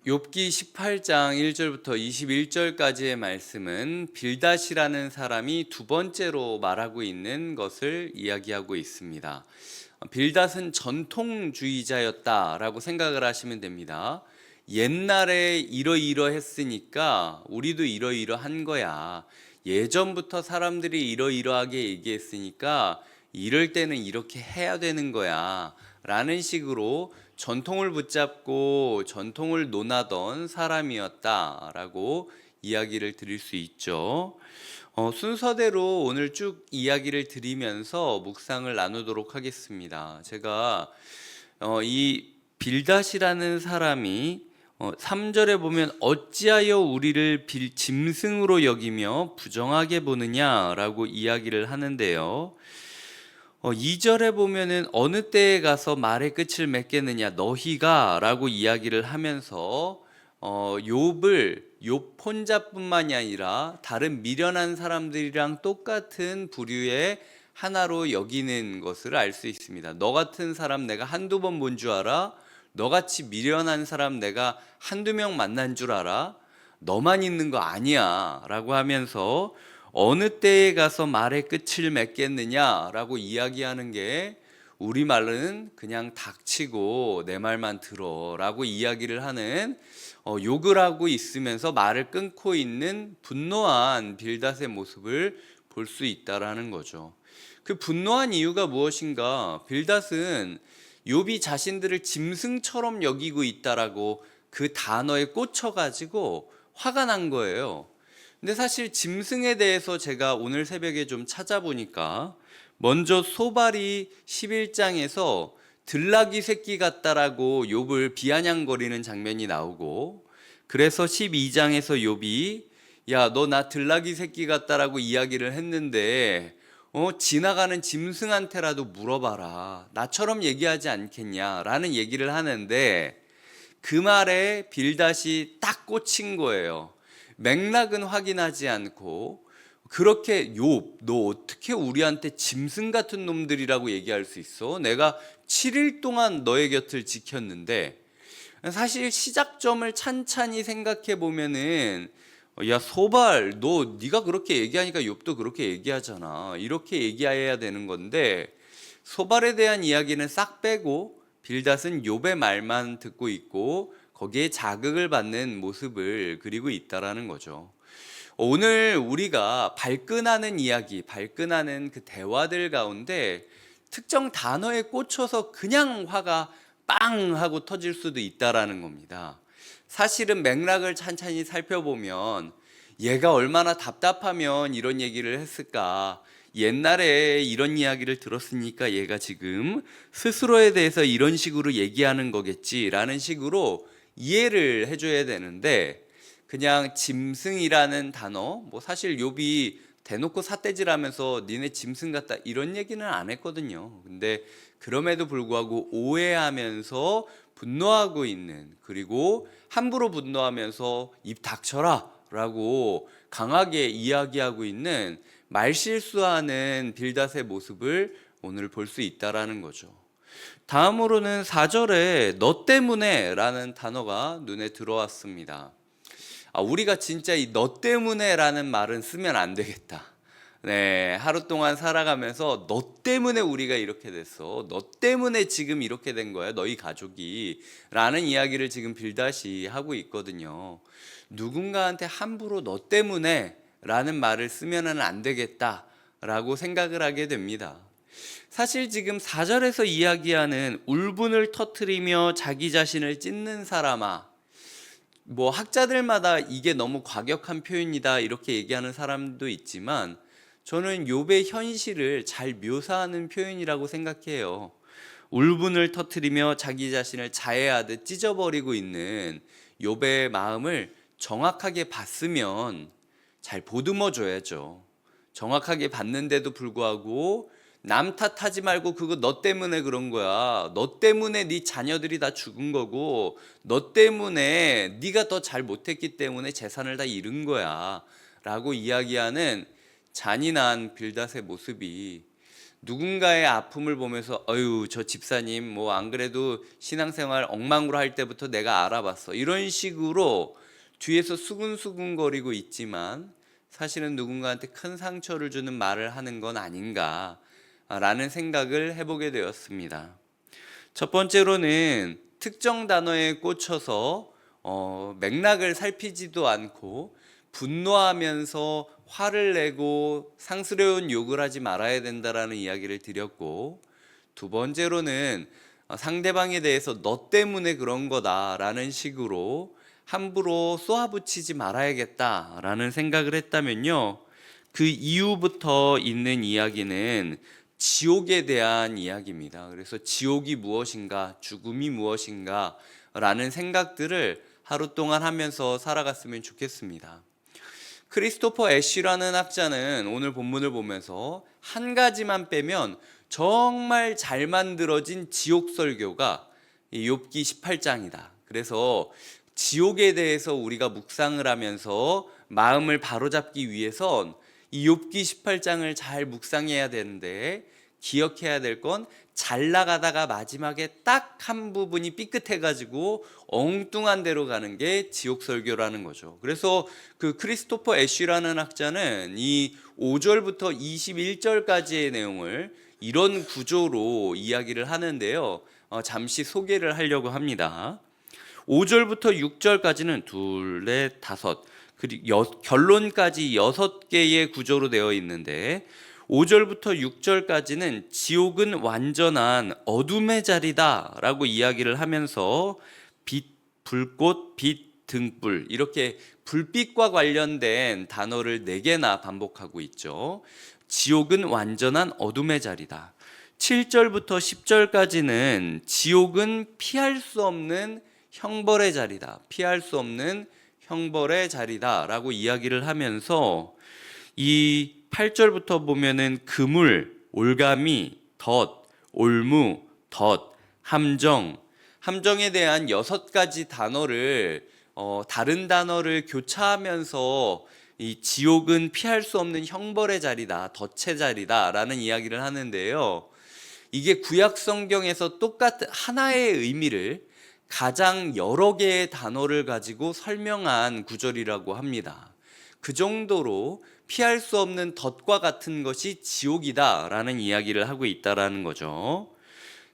욥기 18장 1절부터 21절까지의 말씀은 빌닷이라는 사람이 두 번째로 말하고 있는 것을 이야기하고 있습니다. 빌닷은 전통주의자였다라고 생각을 하시면 됩니다. 옛날에 이러이러했으니까 우리도 이러이러한 거야. 예전부터 사람들이 이러이러하게 얘기했으니까 이럴 때는 이렇게 해야 되는 거야. 라는 식으로 전통을 붙잡고 전통을 논하던 사람이었다라고 이야기를 드릴 수 있죠. 순서대로 오늘 쭉 이야기를 드리면서 묵상을 나누도록 하겠습니다. 제가 이 빌닷이라는 사람이 3절에 보면 어찌하여 우리를 짐승으로 여기며 부정하게 보느냐라고 이야기를 하는데요. 2절에 보면은 어느 때에 가서 말의 끝을 맺겠느냐 너희가 라고 이야기를 하면서 욥을 욥 혼자뿐만이 아니라 다른 미련한 사람들이랑 똑같은 부류의 하나로 여기는 것을 알 수 있습니다. 너 같은 사람 내가 한두 번 본 줄 알아? 너같이 미련한 사람 내가 한두 명 만난 줄 알아? 너만 있는 거 아니야 라고 하면서 어느 때에 가서 말의 끝을 맺겠느냐라고 이야기하는 게 우리말로는 그냥 닥치고 내 말만 들어라고 이야기를 하는 욕을 하고 있으면서 말을 끊고 있는 분노한 빌닷의 모습을 볼 수 있다라는 거죠. 그 분노한 이유가 무엇인가? 빌닷은 욥이 자신들을 짐승처럼 여기고 있다라고 그 단어에 꽂혀가지고 화가 난 거예요. 근데 사실 짐승에 대해서 제가 오늘 새벽에 좀 찾아보니까 먼저 소발이 11장에서 들나귀 새끼 같다라고 욥을 비아냥거리는 장면이 나오고, 그래서 12장에서 욥이 야, 너 나 들나귀 새끼 같다라고 이야기를 했는데 지나가는 짐승한테라도 물어봐라. 나처럼 얘기하지 않겠냐라는 얘기를 하는데 그 말에 빌닷이 딱 꽂힌 거예요. 맥락은 확인하지 않고 그렇게 욥, 너 어떻게 우리한테 짐승 같은 놈들이라고 얘기할 수 있어? 내가 7일 동안 너의 곁을 지켰는데. 사실 시작점을 찬찬히 생각해 보면은 야 소발 너 네가 그렇게 얘기하니까 욥도 그렇게 얘기하잖아 이렇게 얘기해야 되는 건데, 소발에 대한 이야기는 싹 빼고 빌닷은 욥의 말만 듣고 있고 거기에 자극을 받는 모습을 그리고 있다라는 거죠. 오늘 우리가 발끈하는 이야기, 발끈하는 그 대화들 가운데 특정 단어에 꽂혀서 그냥 화가 빵 하고 터질 수도 있다라는 겁니다. 사실은 맥락을 찬찬히 살펴보면 얘가 얼마나 답답하면 이런 얘기를 했을까? 옛날에 이런 이야기를 들었으니까 얘가 지금 스스로에 대해서 이런 식으로 얘기하는 거겠지라는 식으로 이해를 해줘야 되는데, 그냥 짐승이라는 단어, 뭐 사실 욥이 대놓고 삿대질하면서 니네 짐승 같다 이런 얘기는 안 했거든요. 근데 그럼에도 불구하고 오해하면서 분노하고 있는, 그리고 함부로 분노하면서 입 닥쳐라 라고 강하게 이야기하고 있는 말실수하는 빌닷의 모습을 오늘 볼 수 있다라는 거죠. 다음으로는 4절에 너 때문에 라는 단어가 눈에 들어왔습니다. 우리가 진짜 이 너 때문에 라는 말은 쓰면 안 되겠다. 네, 하루 동안 살아가면서 너 때문에 우리가 이렇게 됐어. 너 때문에 지금 이렇게 된 거야. 너희 가족이. 라는 이야기를 지금 빌닷이 하고 있거든요. 누군가한테 함부로 너 때문에 라는 말을 쓰면 안 되겠다 라고 생각을 하게 됩니다. 사실 지금 4절에서 이야기하는 울분을 터뜨리며 자기 자신을 찢는 사람아, 뭐 학자들마다 이게 너무 과격한 표현이다 이렇게 얘기하는 사람도 있지만 저는 욥의 현실을 잘 묘사하는 표현이라고 생각해요. 울분을 터뜨리며 자기 자신을 자해하듯 찢어버리고 있는 욥의 마음을 정확하게 봤으면 잘 보듬어 줘야죠. 정확하게 봤는데도 불구하고 남 탓하지 말고 그거 너 때문에 그런 거야. 너 때문에 네 자녀들이 다 죽은 거고 너 때문에 네가 더 잘 못했기 때문에 재산을 다 잃은 거야 라고 이야기하는 잔인한 빌닷의 모습이 누군가의 아픔을 보면서 어유 저 집사님 뭐 안 그래도 신앙생활 엉망으로 할 때부터 내가 알아봤어, 이런 식으로 뒤에서 수근수근거리고 있지만 사실은 누군가한테 큰 상처를 주는 말을 하는 건 아닌가라는 생각을 해보게 되었습니다. 첫 번째로는 특정 단어에 꽂혀서 맥락을 살피지도 않고 분노하면서 화를 내고 상스러운 욕을 하지 말아야 된다라는 이야기를 드렸고, 두 번째로는 상대방에 대해서 너 때문에 그런 거다라는 식으로 함부로 쏘아붙이지 말아야겠다라는 생각을 했다면요, 그 이후부터 있는 이야기는 지옥에 대한 이야기입니다. 그래서 지옥이 무엇인가, 죽음이 무엇인가 라는 생각들을 하루 동안 하면서 살아갔으면 좋겠습니다. 크리스토퍼 애쉬라는 학자는 오늘 본문을 보면서 한 가지만 빼면 정말 잘 만들어진 지옥 설교가 욥기 18장이다. 그래서 지옥에 대해서 우리가 묵상을 하면서 마음을 바로잡기 위해선 이 욥기 18장을 잘 묵상해야 되는데, 기억해야 될 건 잘 나가다가 마지막에 딱 한 부분이 삐끗해가지고 엉뚱한 데로 가는 게 지옥 설교라는 거죠. 그래서 그 크리스토퍼 애쉬라는 학자는 이 5절부터 21절까지의 내용을 이런 구조로 이야기를 하는데요, 잠시 소개를 하려고 합니다. 5절부터 6절까지는 둘, 넷, 다섯, 그리고 결론까지 6개의 구조로 되어 있는데, 5절부터 6절까지는 지옥은 완전한 어둠의 자리다 라고 이야기를 하면서 빛, 불꽃, 빛, 등불, 이렇게 불빛과 관련된 단어를 4개나 반복하고 있죠. 지옥은 완전한 어둠의 자리다. 7절부터 10절까지는 지옥은 피할 수 없는 형벌의 자리다, 피할 수 없는 형벌의 자리다 라고 이야기를 하면서, 이 8절부터 보면은 그물, 올가미, 덫, 올무, 덫, 함정, 함정에 대한 6가지 단어를 다른 단어를 교차하면서 이 지옥은 피할 수 없는 형벌의 자리다, 덫의 자리다 라는 이야기를 하는데요, 이게 구약 성경에서 똑같은 하나의 의미를 가장 여러 개의 단어를 가지고 설명한 구절이라고 합니다. 그 정도로 피할 수 없는 덫과 같은 것이 지옥이다라는 이야기를 하고 있다라는 거죠.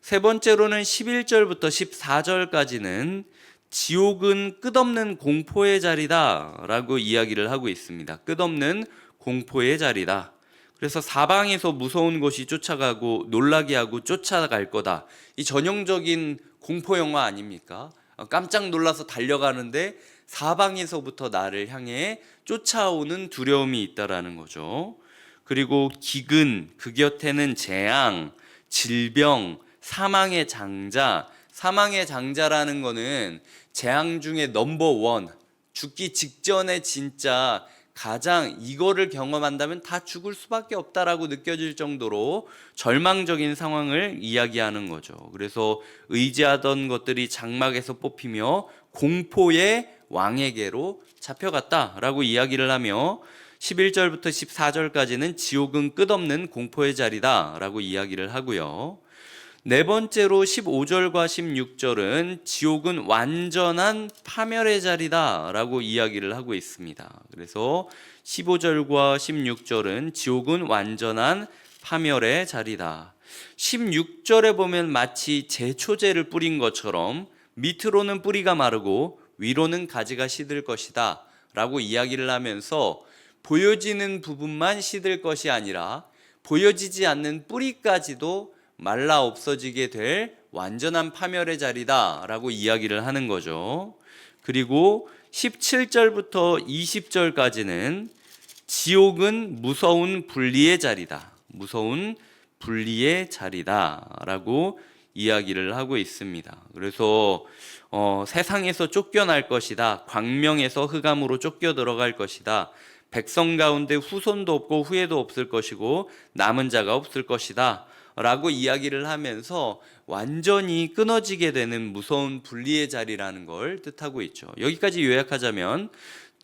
세 번째로는 11절부터 14절까지는 지옥은 끝없는 공포의 자리다라고 이야기를 하고 있습니다. 끝없는 공포의 자리다. 그래서 사방에서 무서운 것이 쫓아가고 놀라게 하고 쫓아갈 거다. 이 전형적인 공포 영화 아닙니까? 깜짝 놀라서 달려가는데 사방에서부터 나를 향해 쫓아오는 두려움이 있다라는 거죠. 그리고 기근, 그 곁에는 재앙, 질병, 사망의 장자. 사망의 장자라는 거는 재앙 중에 넘버 1, 죽기 직전에 진짜 가장 이거를 경험한다면 다 죽을 수밖에 없다라고 느껴질 정도로 절망적인 상황을 이야기하는 거죠. 그래서 의지하던 것들이 장막에서 뽑히며 공포의 왕에게로 잡혀갔다라고 이야기를 하며, 11절부터 14절까지는 지옥은 끝없는 공포의 자리다라고 이야기를 하고요. 네 번째로 15절과 16절은 지옥은 완전한 파멸의 자리다라고 이야기를 하고 있습니다. 그래서 15절과 16절은 지옥은 완전한 파멸의 자리다. 16절에 보면 마치 제초제를 뿌린 것처럼 밑으로는 뿌리가 마르고 위로는 가지가 시들 것이다 라고 이야기를 하면서, 보여지는 부분만 시들 것이 아니라 보여지지 않는 뿌리까지도 말라 없어지게 될 완전한 파멸의 자리다 라고 이야기를 하는 거죠. 그리고 17절부터 20절까지는 지옥은 무서운 분리의 자리다, 무서운 분리의 자리다 라고 이야기를 하고 있습니다. 그래서 세상에서 쫓겨날 것이다, 광명에서 흑암으로 쫓겨 들어갈 것이다, 백성 가운데 후손도 없고 후예도 없을 것이고 남은 자가 없을 것이다 라고 이야기를 하면서 완전히 끊어지게 되는 무서운 분리의 자리라는 걸 뜻하고 있죠. 여기까지 요약하자면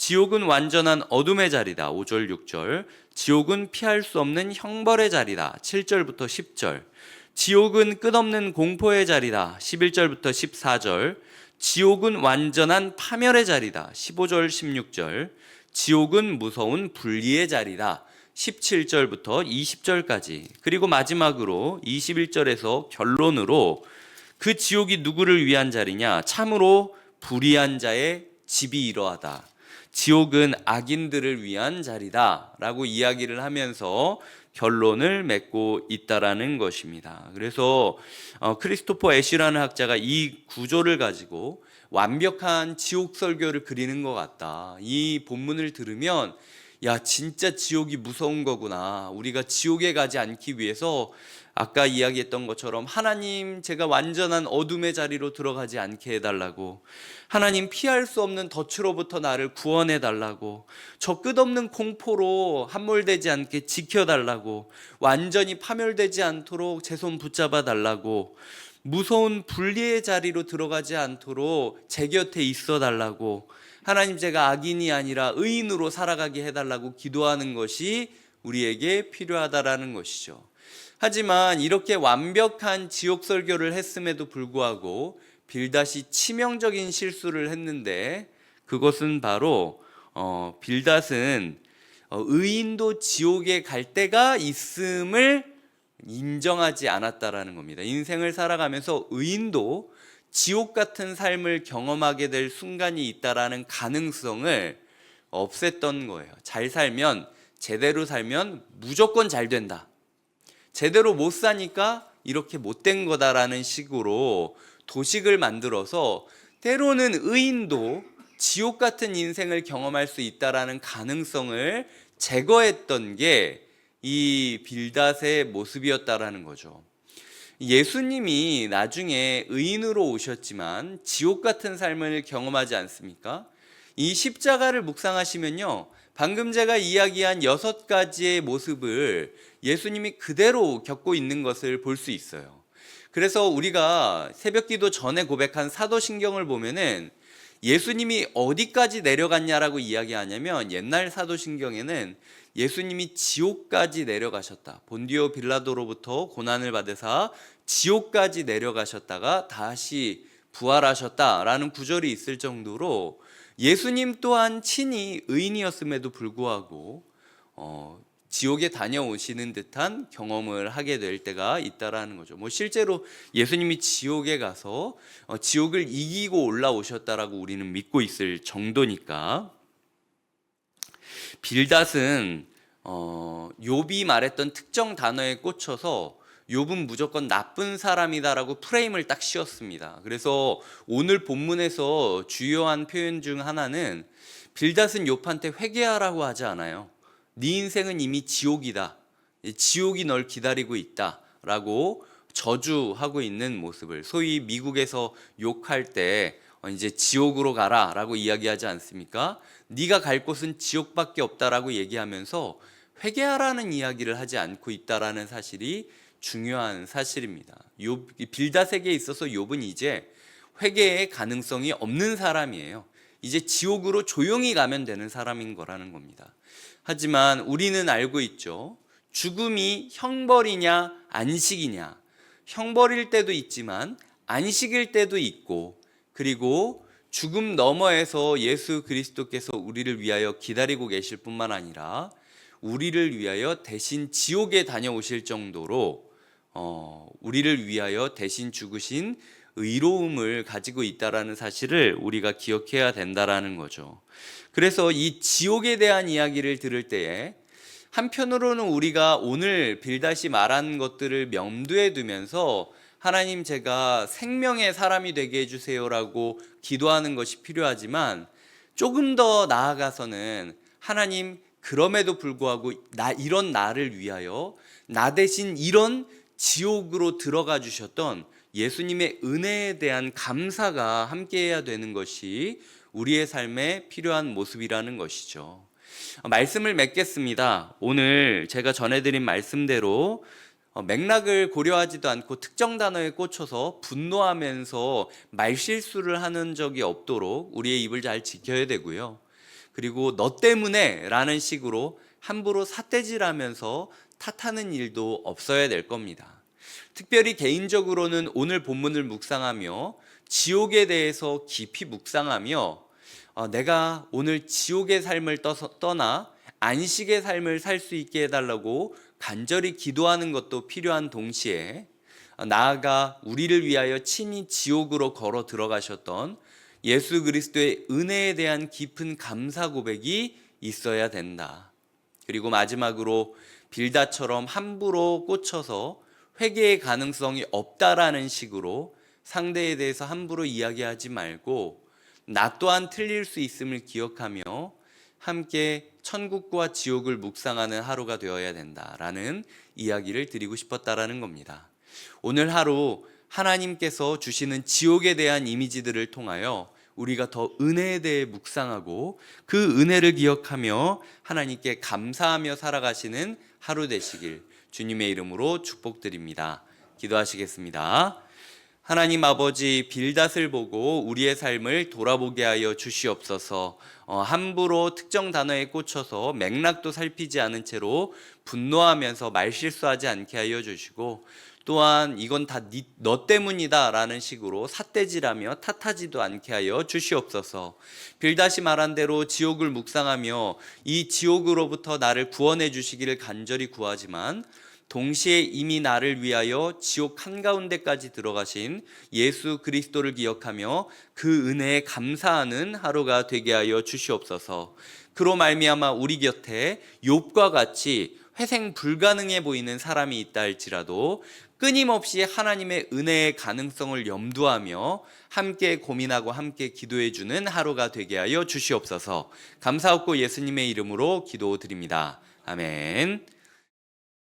지옥은 완전한 어둠의 자리다. 5절 6절. 지옥은 피할 수 없는 형벌의 자리다. 7절부터 10절. 지옥은 끝없는 공포의 자리다. 11절부터 14절. 지옥은 완전한 파멸의 자리다. 15절 16절. 지옥은 무서운 분리의 자리다. 17절부터 20절까지. 그리고 마지막으로 21절에서 결론으로 그 지옥이 누구를 위한 자리냐? 참으로 불의한 자의 집이 이러하다. 지옥은 악인들을 위한 자리다 라고 이야기를 하면서 결론을 맺고 있다라는 것입니다. 그래서 크리스토퍼 애쉬라는 학자가 이 구조를 가지고 완벽한 지옥 설교를 그리는 것 같다. 이 본문을 들으면 야, 진짜 지옥이 무서운 거구나. 우리가 지옥에 가지 않기 위해서 아까 이야기했던 것처럼 하나님, 제가 완전한 어둠의 자리로 들어가지 않게 해달라고, 하나님, 피할 수 없는 덫으로부터 나를 구원해달라고, 저 끝없는 공포로 함몰되지 않게 지켜달라고, 완전히 파멸되지 않도록 제 손 붙잡아 달라고, 무서운 분리의 자리로 들어가지 않도록 제 곁에 있어 달라고, 하나님, 제가 악인이 아니라 의인으로 살아가게 해달라고 기도하는 것이 우리에게 필요하다라는 것이죠. 하지만 이렇게 완벽한 지옥 설교를 했음에도 불구하고 빌닷이 치명적인 실수를 했는데, 그것은 바로 빌닷은 의인도 지옥에 갈 때가 있음을 인정하지 않았다라는 겁니다. 인생을 살아가면서 의인도 지옥 같은 삶을 경험하게 될 순간이 있다라는 가능성을 없앴던 거예요. 잘 살면, 제대로 살면 무조건 잘 된다. 제대로 못 사니까 이렇게 못된 거다라는 식으로 도식을 만들어서 때로는 의인도 지옥 같은 인생을 경험할 수 있다라는 가능성을 제거했던 게 이 빌닷의 모습이었다라는 거죠. 예수님이 나중에 의인으로 오셨지만 지옥 같은 삶을 경험하지 않습니까? 이 십자가를 묵상하시면요, 방금 제가 이야기한 6가지의 모습을 예수님이 그대로 겪고 있는 것을 볼 수 있어요. 그래서 우리가 새벽기도 전에 고백한 사도신경을 보면은 예수님이 어디까지 내려갔냐라고 이야기하냐면, 옛날 사도신경에는 예수님이 지옥까지 내려가셨다. 본디오 빌라도로부터 고난을 받으사 지옥까지 내려가셨다가 다시 부활하셨다라는 구절이 있을 정도로 예수님 또한 친히 의인이었음에도 불구하고 지옥에 다녀오시는 듯한 경험을 하게 될 때가 있다라는 거죠. 실제로 예수님이 지옥에 가서 지옥을 이기고 올라오셨다라고 우리는 믿고 있을 정도니까. 빌닷은 욥이 말했던 특정 단어에 꽂혀서 욥은 무조건 나쁜 사람이다라고 프레임을 딱 씌웠습니다. 그래서 오늘 본문에서 주요한 표현 중 하나는 빌닷은 욥한테 회개하라고 하지 않아요. 네 인생은 이미 지옥이다. 지옥이 널 기다리고 있다. 라고 저주하고 있는 모습을, 소위 미국에서 욕할 때 이제 지옥으로 가라 라고 이야기하지 않습니까? 네가 갈 곳은 지옥밖에 없다라고 얘기하면서 회개하라는 이야기를 하지 않고 있다라는 사실이 중요한 사실입니다. 빌닷에게 있어서 욥은 이제 회개의 가능성이 없는 사람이에요. 이제 지옥으로 조용히 가면 되는 사람인 거라는 겁니다. 하지만 우리는 알고 있죠. 죽음이 형벌이냐 안식이냐. 형벌일 때도 있지만 안식일 때도 있고, 그리고 죽음 너머에서 예수 그리스도께서 우리를 위하여 기다리고 계실 뿐만 아니라 우리를 위하여 대신 지옥에 다녀오실 정도로 우리를 위하여 대신 죽으신 의로움을 가지고 있다라는 사실을 우리가 기억해야 된다라는 거죠. 그래서 이 지옥에 대한 이야기를 들을 때에 한편으로는 우리가 오늘 빌닷이 말한 것들을 염두에 두면서 하나님, 제가 생명의 사람이 되게 해주세요라고 기도하는 것이 필요하지만, 조금 더 나아가서는 하나님, 그럼에도 불구하고 이런 나를 위하여 나 대신 이런 지옥으로 들어가 주셨던 예수님의 은혜에 대한 감사가 함께해야 되는 것이 우리의 삶에 필요한 모습이라는 것이죠. 말씀을 맺겠습니다. 오늘 제가 전해드린 말씀대로 맥락을 고려하지도 않고 특정 단어에 꽂혀서 분노하면서 말실수를 하는 적이 없도록 우리의 입을 잘 지켜야 되고요. 그리고 너 때문에 라는 식으로 함부로 삿대질하면서 탓하는 일도 없어야 될 겁니다. 특별히 개인적으로는 오늘 본문을 묵상하며 지옥에 대해서 깊이 묵상하며 내가 오늘 지옥의 삶을 떠나 안식의 삶을 살 수 있게 해달라고 간절히 기도하는 것도 필요한 동시에 나아가 우리를 위하여 친히 지옥으로 걸어 들어가셨던 예수 그리스도의 은혜에 대한 깊은 감사 고백이 있어야 된다. 그리고 마지막으로 빌닷처럼 함부로 꽂혀서 회개의 가능성이 없다라는 식으로 상대에 대해서 함부로 이야기하지 말고 나 또한 틀릴 수 있음을 기억하며 함께 천국과 지옥을 묵상하는 하루가 되어야 된다라는 이야기를 드리고 싶었다라는 겁니다. 오늘 하루 하나님께서 주시는 지옥에 대한 이미지들을 통하여 우리가 더 은혜에 대해 묵상하고 그 은혜를 기억하며 하나님께 감사하며 살아가시는 하루 되시길 주님의 이름으로 축복드립니다. 기도하시겠습니다. 하나님 아버지, 빌닷을 보고 우리의 삶을 돌아보게 하여 주시옵소서. 함부로 특정 단어에 꽂혀서 맥락도 살피지 않은 채로 분노하면서 말실수하지 않게 하여 주시고, 또한 이건 다 너 때문이다 라는 식으로 삿대질하며 탓하지도 않게 하여 주시옵소서. 빌닷이 말한 대로 지옥을 묵상하며 이 지옥으로부터 나를 구원해 주시기를 간절히 구하지만, 동시에 이미 나를 위하여 지옥 한가운데까지 들어가신 예수 그리스도를 기억하며 그 은혜에 감사하는 하루가 되게 하여 주시옵소서. 그로 말미암아 우리 곁에 욥과 같이 회생 불가능해 보이는 사람이 있다 할지라도 끊임없이 하나님의 은혜의 가능성을 염두하며 함께 고민하고 함께 기도해 주는 하루가 되게 하여 주시옵소서. 감사하고 예수님의 이름으로 기도드립니다. 아멘.